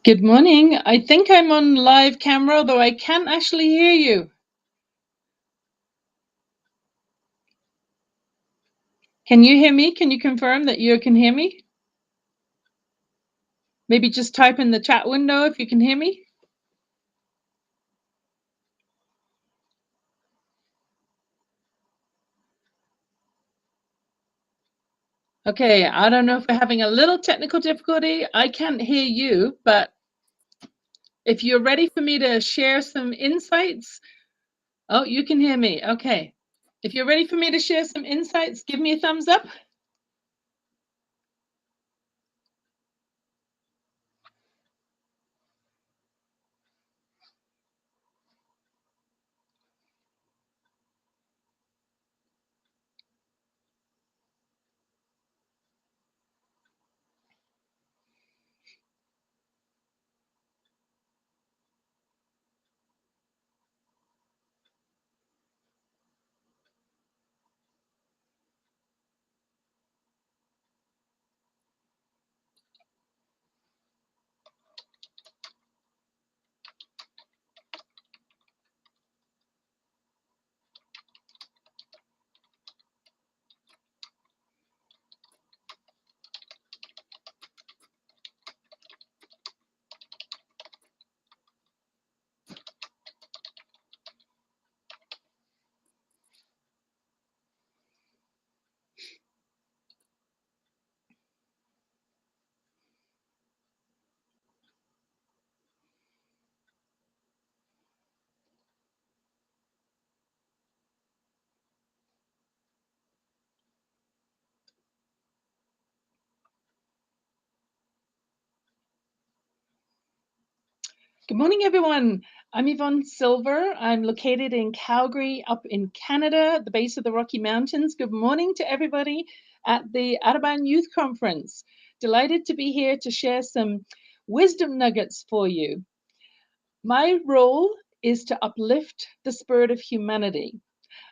Good morning. I think I'm on live camera, though I can't actually hear you. Can you hear me? Can you confirm that you can hear me? Maybe just type in the chat window if you can hear me. Okay, I don't know if we're having a little technical difficulty. I can't hear you, but if you're ready for me to share some insights. Oh, you can hear me. Okay. If you're ready for me to share some insights, give me a thumbs up. Good morning, everyone. I'm Yvonne Silver. I'm located in Calgary, up in Canada, at the base of the Rocky Mountains. Good morning to everybody at the Ibadan Youth Conference. Delighted to be here to share some wisdom nuggets for you. My role is to uplift the spirit of humanity.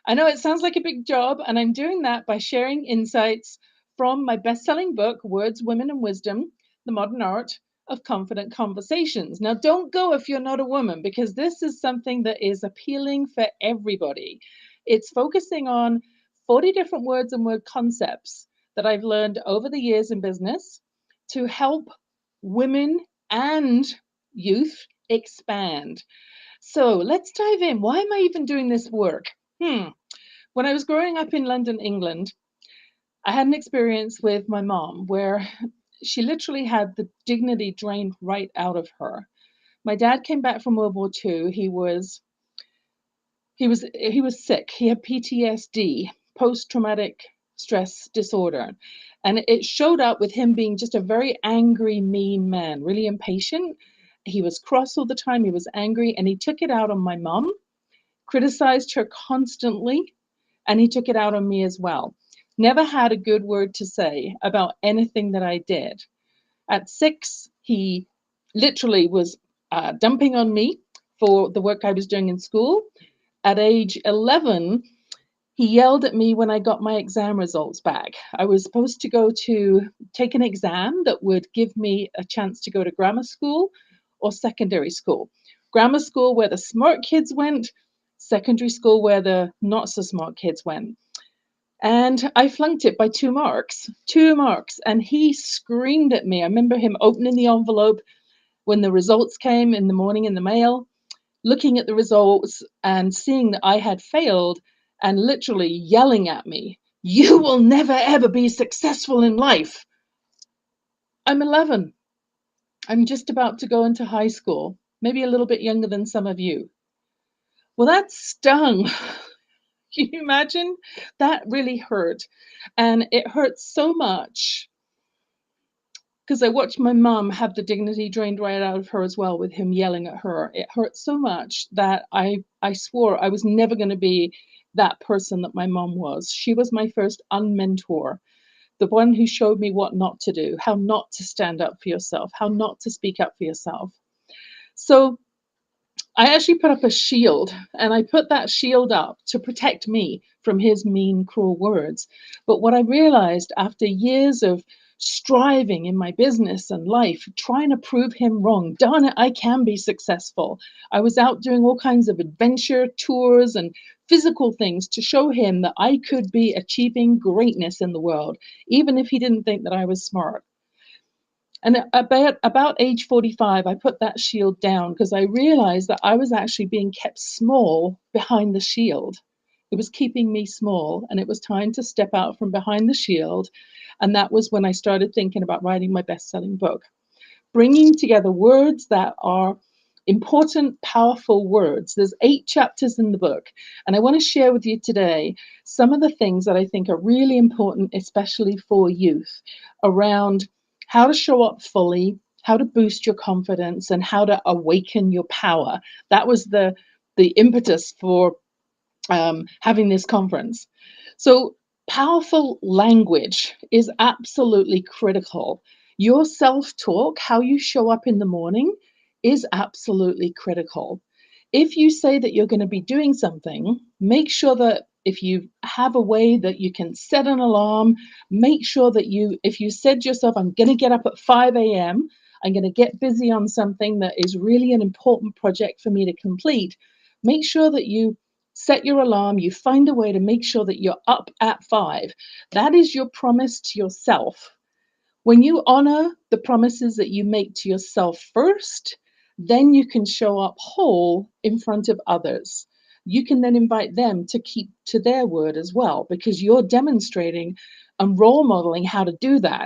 I know it sounds like a big job, and I'm doing that by sharing insights from my best-selling book, Words, Women, and Wisdom, The Modern Art of Confident Conversations. Now, don't go if you're not a woman, because this is something that is appealing for everybody. It's focusing on 40 different words and word concepts that I've learned over the years in business to help women and youth expand. So let's dive in. Why am I even doing this work? When I was growing up in London, England, I had an experience with my mom where she literally had the dignity drained right out of her. My dad came back from World War II. He was sick. He had PTSD, post-traumatic stress disorder. And it showed up with him being just a very angry, mean man, really impatient. He was cross all the time. He was angry, and he took it out on my mom, criticized her constantly, and he took it out on me as well. Never had a good word to say about anything that I did. At 6, he literally was dumping on me for the work I was doing in school. At age 11, he yelled at me when I got my exam results back. I was supposed to go to take an exam that would give me a chance to go to grammar school or secondary school. Grammar school where the smart kids went, secondary school where the not so smart kids went. And I flunked it by 2 marks, 2 marks. And he screamed at me. I remember him opening the envelope when the results came in the morning in the mail, looking at the results and seeing that I had failed and literally yelling at me, "You will never, ever be successful in life." I'm 11. I'm just about to go into high school, maybe a little bit younger than some of you. Well, that stung. Can you imagine? That really hurt. And it hurt so much because I watched my mom have the dignity drained right out of her as well with him yelling at her. It hurt so much that I swore I was never going to be that person that my mom was. She was my first unmentor, the one who showed me what not to do, how not to stand up for yourself, how not to speak up for yourself. So I actually put up a shield, and I put that shield up to protect me from his mean, cruel words. But what I realized after years of striving in my business and life, trying to prove him wrong. Darn it, I can be successful. I was out doing all kinds of adventure tours and physical things to show him that I could be achieving greatness in the world, even if he didn't think that I was smart. And about age 45, I put that shield down because I realized that I was actually being kept small behind the shield. It was keeping me small, and it was time to step out from behind the shield. And that was when I started thinking about writing my best-selling book, bringing together words that are important, powerful words. There's 8 chapters in the book, and I want to share with you today some of the things that I think are really important, especially for youth, around how to show up fully, how to boost your confidence, and how to awaken your power. That was the impetus for having this conference. So, powerful language is absolutely critical. Your self talk, how you show up in the morning, is absolutely critical. If you say that you're going to be doing something, make sure that if you have a way that you can set an alarm, make sure that if you said to yourself, I'm going to get up at 5 a.m., I'm going to get busy on something that is really an important project for me to complete, make sure that you set your alarm, you find a way to make sure that you're up at 5. That is your promise to yourself. When you honor the promises that you make to yourself first, then you can show up whole in front of others. You can then invite them to keep to their word as well, because you're demonstrating and role modeling how to do that.